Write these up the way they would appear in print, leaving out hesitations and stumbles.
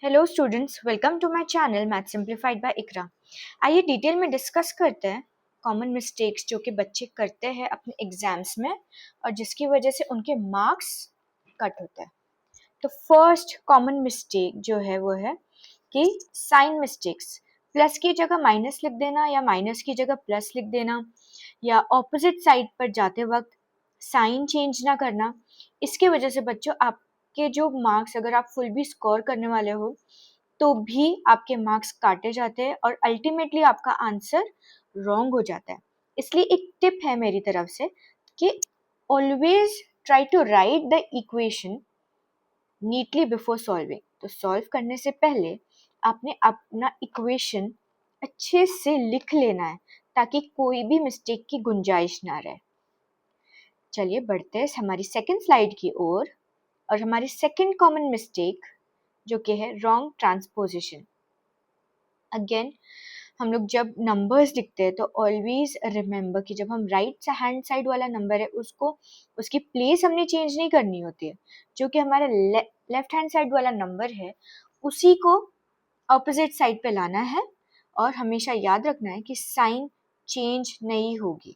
Hello students, welcome to my channel math simplified by Iqra. आइए detail में discuss करते हैं कॉमन मिस्टेक्स जो कि बच्चे करते हैं अपने एग्जाम्स में और जिसकी वजह से उनके मार्क्स कट होते हैं। तो फर्स्ट कॉमन मिस्टेक जो है वो है कि साइन मिस्टेक्स, प्लस की जगह माइनस लिख देना या माइनस की जगह प्लस लिख देना या ऑपोजिट साइड पर जाते वक्त साइन चेंज ना करना। इसके वजह से बच्चों आपके जो मार्क्स, अगर आप फुल भी स्कोर करने वाले हो तो भी आपके मार्क्स काटे जाते हैं और अल्टीमेटली आपका आंसर रॉन्ग हो जाता है। इसलिए एक टिप है मेरी तरफ से कि always try to write the equation neatly before solving. तो सॉल्व करने से पहले आपने अपना इक्वेशन अच्छे से लिख लेना है ताकि कोई भी मिस्टेक की गुंजाइश ना रहे। चलिए बढ़ते हैं हमारी सेकंड स्लाइड की ओर और हमारी सेकंड कॉमन मिस्टेक जो कि है रॉन्ग ट्रांसपोजिशन। अगेन हम लोग जब नंबर्स लिखते हैं तो ऑलवेज रिमेंबर कि जब हम राइट हैंड साइड वाला नंबर है उसको उसकी प्लेस हमने चेंज नहीं करनी होती है। जो कि हमारा लेफ्ट हैंड साइड वाला नंबर है उसी को ऑपोजिट साइड पे लाना है और हमेशा याद रखना है कि साइन चेंज नहीं होगी।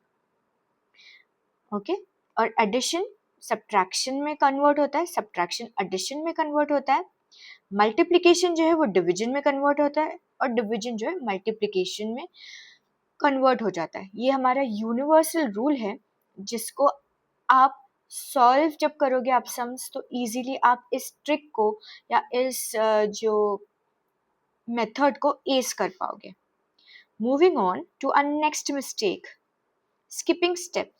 ओके और एडिशन सब्ट्रैक्शन में कन्वर्ट होता है, सब्ट्रैक्शन एडिशन में कन्वर्ट होता है, मल्टीप्लिकेशन जो है वो डिवीजन में कन्वर्ट होता है और डिवीजन जो है मल्टीप्लिकेशन में कन्वर्ट हो जाता है। ये हमारा यूनिवर्सल रूल है जिसको आप सॉल्व जब करोगे आप सम्स तो इजीली आप इस ट्रिक को या इस जो मेथड को एस कर पाओगे। Moving on to a next mistake, skipping step.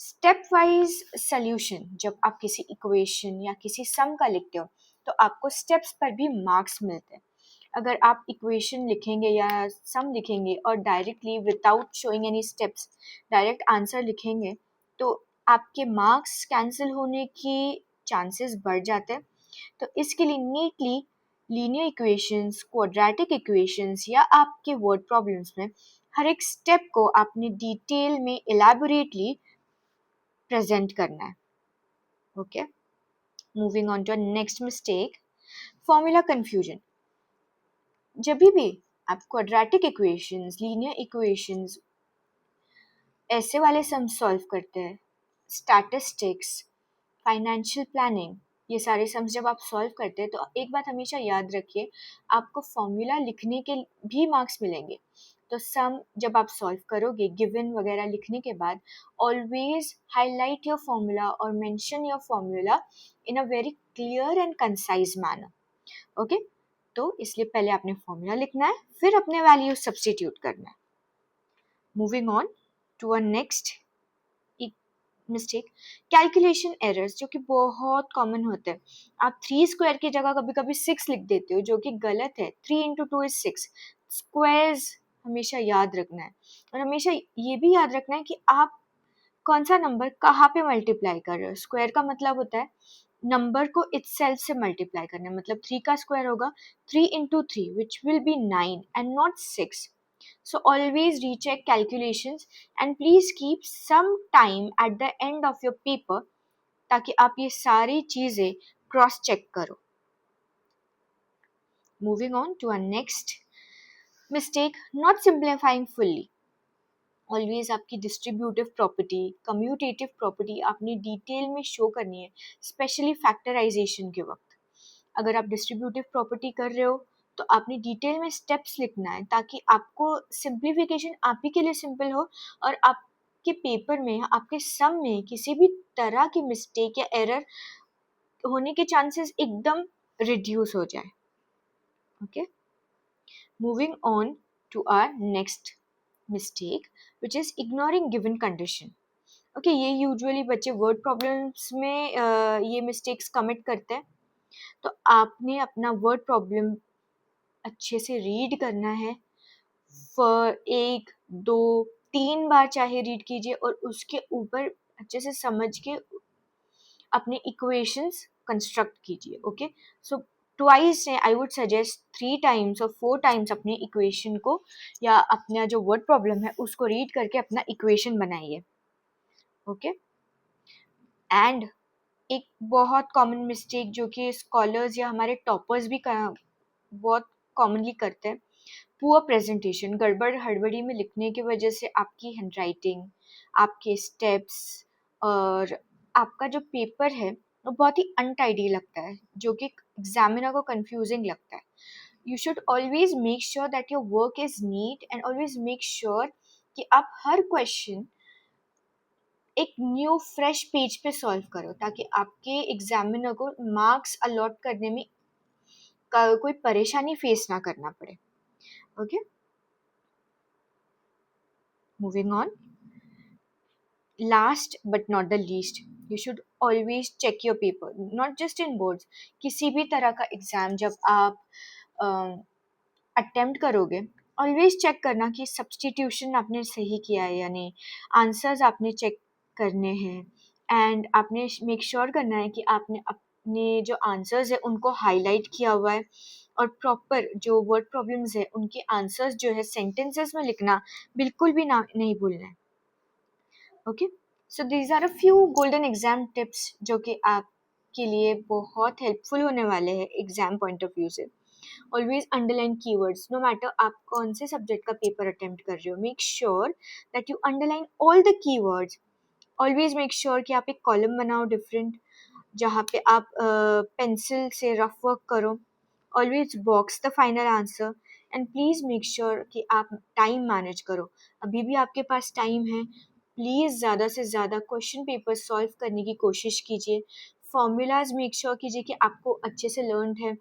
Step wise solution, जब आप किसी इक्वेशन या किसी सम का लिखते हो तो आपको स्टेप्स पर भी मार्क्स मिलते हैं। अगर आप इक्वेशन लिखेंगे या सम लिखेंगे और directly without showing any steps direct answer लिखेंगे तो आपके मार्क्स कैंसिल होने की चांसेस बढ़ जाते हैं। तो इसके लिए neatly linear equations, quadratic equations या आपके वर्ड प्रॉब्लम्स में हर एक स्टेप को आपने डिटेल में इलैबोरेटली प्रेजेंट करना है। Okay, moving on to next mistake, formula confusion. जब भी आप क्वाड्रेटिक इक्वेशंस, लीनियर इक्वेशंस, ऐसे वाले सम सॉल्व करते हैं, स्टैटिस्टिक्स, फाइनेंशियल प्लानिंग, ये सारे सम्स जब आप सॉल्व करते हैं तो एक बात हमेशा याद रखिए, आपको फॉर्मूला लिखने के भी मार्क्स मिलेंगे। तो सम जब आप सॉल्व करोगे गिवन वगैरह लिखने के बाद ऑलवेज हाईलाइट योर फॉर्मूला और mention your formula in a very clear and concise manner. Okay, तो इसलिए पहले आपने फॉर्मूला लिखना है फिर अपने वैल्यू सब्स्टिट्यूट करना है। Moving on to a next mistake, calculation errors, जो कि बहुत कॉमन होते हैं। आप 3 स्क्वायर की जगह कभी कभी 6 लिख देते हो जो कि गलत है। 3 इंटू 2 इज 6। स्क्वायर्स हमेशा याद रखना है और हमेशा ये भी याद रखना है कि आप कौन सा नंबर कहाँ पे मल्टीप्लाई कर रहे हो। स्क्वायर का मतलब होता है नंबर को इटसेल्फ से मल्टीप्लाई करना, मतलब 3 का स्क्वायर होगा 3 into 3 which will be 9 and not 6। So always recheck calculations and please keep some time at the end of your paper ताकि आप ये सारी चीजें क्रॉस चेक करो। Moving on to our next mistake, not simplifying fully. Always आपकी distributive property, commutative property आपने detail में show करनी है, स्पेशली फैक्टराइजेशन के वक्त। अगर आप डिस्ट्रीब्यूटिव प्रॉपर्टी कर रहे हो तो आपने डिटेल में स्टेप्स लिखना है ताकि आपको सिंप्लीफिकेशन आप ही के लिए सिंपल हो और आपके पेपर में, आपके सम में किसी भी तरह की मिस्टेक या एरर होने के चांसेस एकदम रिड्यूस हो जाए। Okay, moving on to our next mistake which is ignoring given condition. Okay, ये यूजुअली बच्चे वर्ड प्रॉब्लम्स में ये मिस्टेक्स कमिट करते हैं। तो आपने अपना वर्ड प्रॉब्लम अच्छे से रीड करना है, एक दो तीन बार चाहे रीड कीजिए और उसके ऊपर अच्छे से समझ के अपने इक्वेशंस कंस्ट्रक्ट कीजिए। Okay, so twice I would suggest 3 times और 4 टाइम्स अपने इक्वेशन को या अपना जो वर्ड प्रॉब्लम है उसको रीड करके अपना इक्वेशन बनाइए। ओके, एंड एक बहुत कॉमन मिस्टेक जो कि स्कॉलर्स या हमारे टॉपर्स भी बहुत कॉमनली करते हैं, पुअर प्रेजेंटेशन। गड़बड़ हड़बड़ी में लिखने की वजह से आपकी हैंडराइटिंग, आपके स्टेप्स और आपका जो पेपर है वो बहुत ही अनटाइडी लगता है, जो कि एग्जामिनर को कंफ्यूजिंग लगता है। You should always make sure that your work is neat and always make sure कि आप हर क्वेश्चन एक न्यू फ्रेश पेज पे सॉल्व करो, ताकि आपके एग्जामिनर को मार्क्स अलॉट करने में कोई परेशानी फेस ना करना पड़े। Okay, moving on. Last but not the least, you should always check your paper, not just in boards। किसी भी तरह का एग्जाम जब आप अटेम्प्ट करोगे, ऑलवेज चेक करना कि सब्सटीट्यूशन आपने सही किया है या नहीं, आंसर्स आपने चेक करने हैं, एंड आपने मेक श्योर करना है कि आपने अपने जो आंसर्स है उनको हाईलाइट किया हुआ है, और प्रॉपर जो वर्ड प्रॉब्लम्स है उनके आंसर्स जो है सेंटेंसेस में लिखना बिल्कुल भी ना नहीं भूलना है। Okay, so these are a few golden exam tips जो कि आपके लिए बहुत हेल्पफुल होने वाले हैं एग्जाम पॉइंट ऑफ व्यू से। Always underline keywords, no matter आप कौन से सब्जेक्ट का पेपर अटेम्प्ट कर रहे हो, make sure that you underline all the keywords. Always make sure कि आप एक कॉलम बनाओ डिफरेंट, जहाँ पे आप पेंसिल से रफ वर्क करो। Always box the final answer, and please make sure कि आप टाइम मैनेज करो। अभी भी आपके पास टाइम है, प्लीज़ ज़्यादा से ज़्यादा क्वेश्चन पेपर सॉल्व करने की कोशिश कीजिए। फॉर्मूलाज मेक श्योर कीजिए कि आपको अच्छे से लर्न है,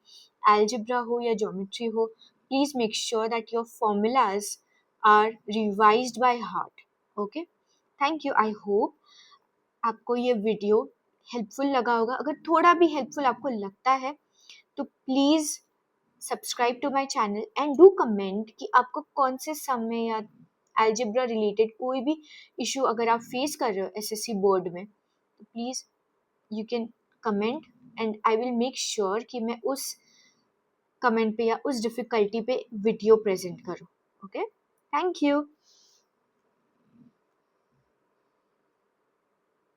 एल्जेब्रा हो या ज्योमेट्री हो, please make sure that your formulas are revised by heart. Okay, thank you. I hope आपको ये वीडियो हेल्पफुल लगा होगा। अगर थोड़ा भी हेल्पफुल आपको लगता है तो please subscribe to my channel and do comment कि आपको कौन से सम में या अलजेब्रा रिलेटेड कोई भी इशू अगर आप फेस कर रहे हो एसएससी बोर्ड में, तो please you can comment and I will make sure कि मैं उस कमेंट पे या उस डिफ़िकल्टी पे वीडियो प्रेजेंट करूँ। Okay, thank you.